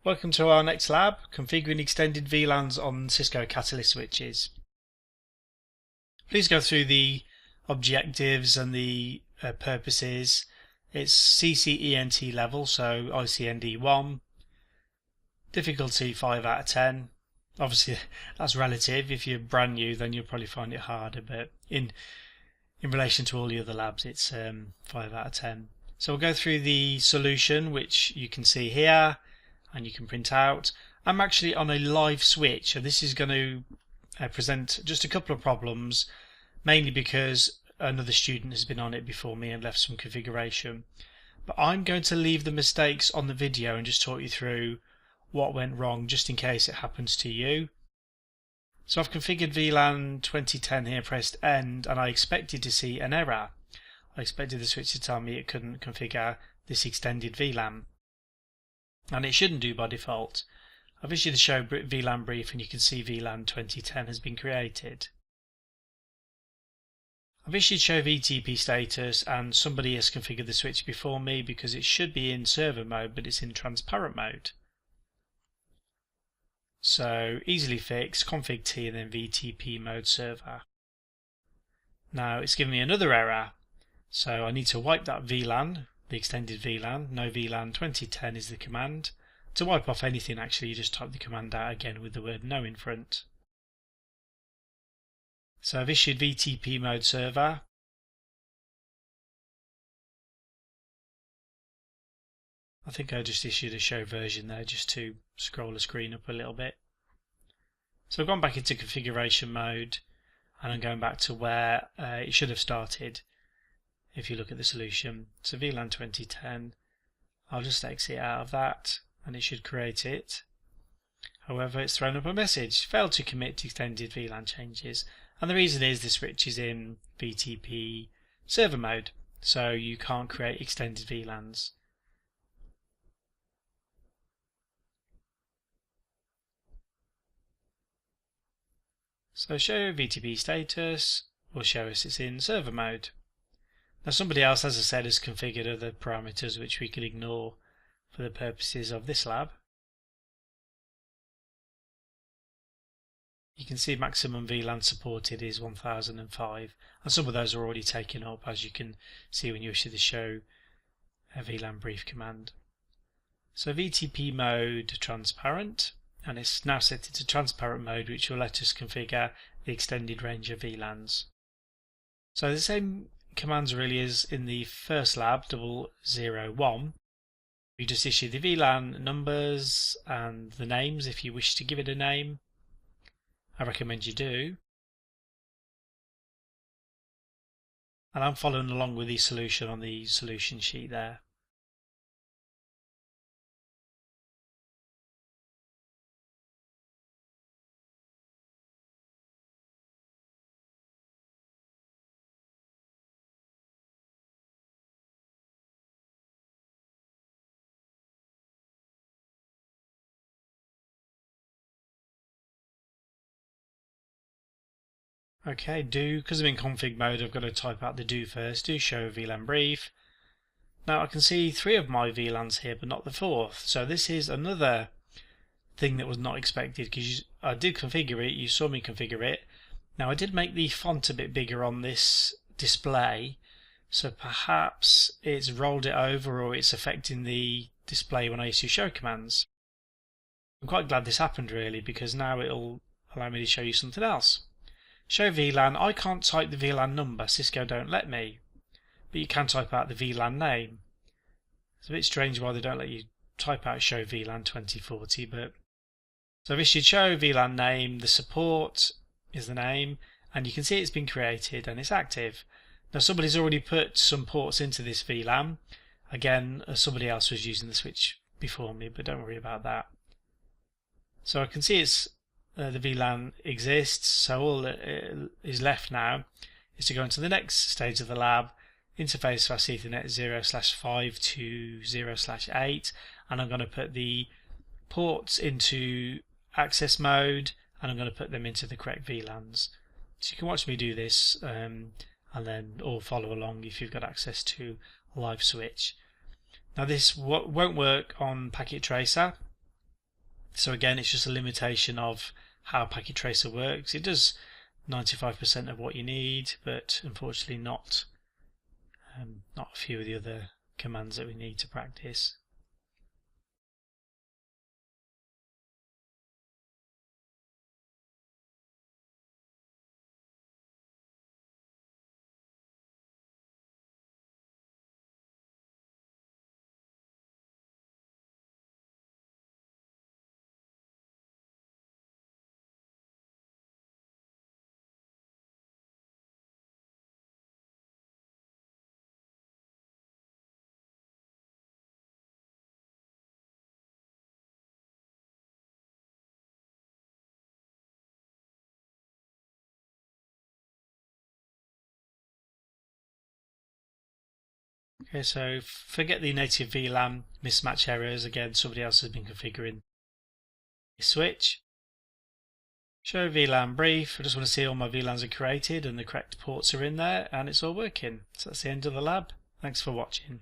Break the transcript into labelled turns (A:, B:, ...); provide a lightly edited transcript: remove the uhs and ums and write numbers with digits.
A: Welcome to our next lab, configuring extended VLANs on Cisco Catalyst switches. Please go through the objectives and the purposes. It's CCNA level, so ICND 1. Difficulty 5 out of 10. Obviously that's relative. If you're brand new then you'll probably find it harder, but in relation to all the other labs it's 5 out of 10. So we'll go through the solution, which you can see here and you can print out. I'm actually on a live switch, so this is going to present just a couple of problems, mainly because another student has been on it before me and left some configuration. But I'm going to leave the mistakes on the video and just talk you through what went wrong, just in case it happens to you. So I've configured VLAN 2010 here, pressed end, and I expected to see an error. I expected the switch to tell me it couldn't configure this extended VLAN, and it shouldn't do by default. I've issued the show VLAN brief and you can see VLAN 2010 has been created. I've issued show VTP status and somebody has configured the switch before me because it should be in server mode but it's in transparent mode. So easily fixed, config T and then VTP mode server. Now it's given me another error, so I need to wipe that VLAN, the extended VLAN. No VLAN 2010 is the command. To wipe off anything, actually you just type the command out again with the word no in front. So I've issued VTP mode server. I think I just issued a show version there just to scroll the screen up a little bit. So I've gone back into configuration mode and I'm going back to where it should have started if you look at the solution. So VLAN 2010, I'll just exit out of that and it should create it. However, it's thrown up a message, failed to commit to extended VLAN changes, and the reason is the switch is in VTP server mode, so you can't create extended VLANs. So show VTP status will show us it's in server mode. Now somebody else, as I said, has configured other parameters which we can ignore for the purposes of this lab. You can see maximum VLAN supported is 1005 and some of those are already taken up, as you can see when you issue the show VLAN brief command. So VTP mode transparent, and it's now set to transparent mode, which will let us configure the extended range of VLANs. So the same commands really as in the first lab, 001. You just issue the VLAN numbers and the names if you wish to give it a name. I recommend you do. And I'm following along with the solution on the solution sheet there. Okay, because I'm in config mode, I've got to type out the do first. Do show VLAN brief. Now I can see 3 of my VLANs here, but not the 4th. So this is another thing that was not expected, because I did configure it. You saw me configure it. Now I did make the font a bit bigger on this display, so perhaps it's rolled it over or it's affecting the display when I issue show commands. I'm quite glad this happened really, because now it'll allow me to show you something else. Show VLAN, I can't type the VLAN number, Cisco don't let me, but you can type out the VLAN name. It's a bit strange why they don't let you type out show VLAN 2040, but so I've issued show VLAN name, the support is the name, and you can see it's been created and it's active. Now somebody's already put some ports into this VLAN. Again, somebody else was using the switch before me, but don't worry about that. So I can see it's the VLAN exists, so all that is left now is to go into the next stage of the lab, interface fast Ethernet 0/5 to 0/8, and I'm going to put the ports into access mode and I'm going to put them into the correct VLANs. So you can watch me do this and then or follow along if you've got access to a live switch. Now this won't work on Packet Tracer. So again, it's just a limitation of how Packet Tracer works. It does 95% of what you need, but unfortunately not a few of the other commands that we need to practice. Okay, so forget the native VLAN mismatch errors. Again, somebody else has been configuring a switch. Show VLAN brief. I just want to see all my VLANs are created and the correct ports are in there, and it's all working. So that's the end of the lab. Thanks for watching.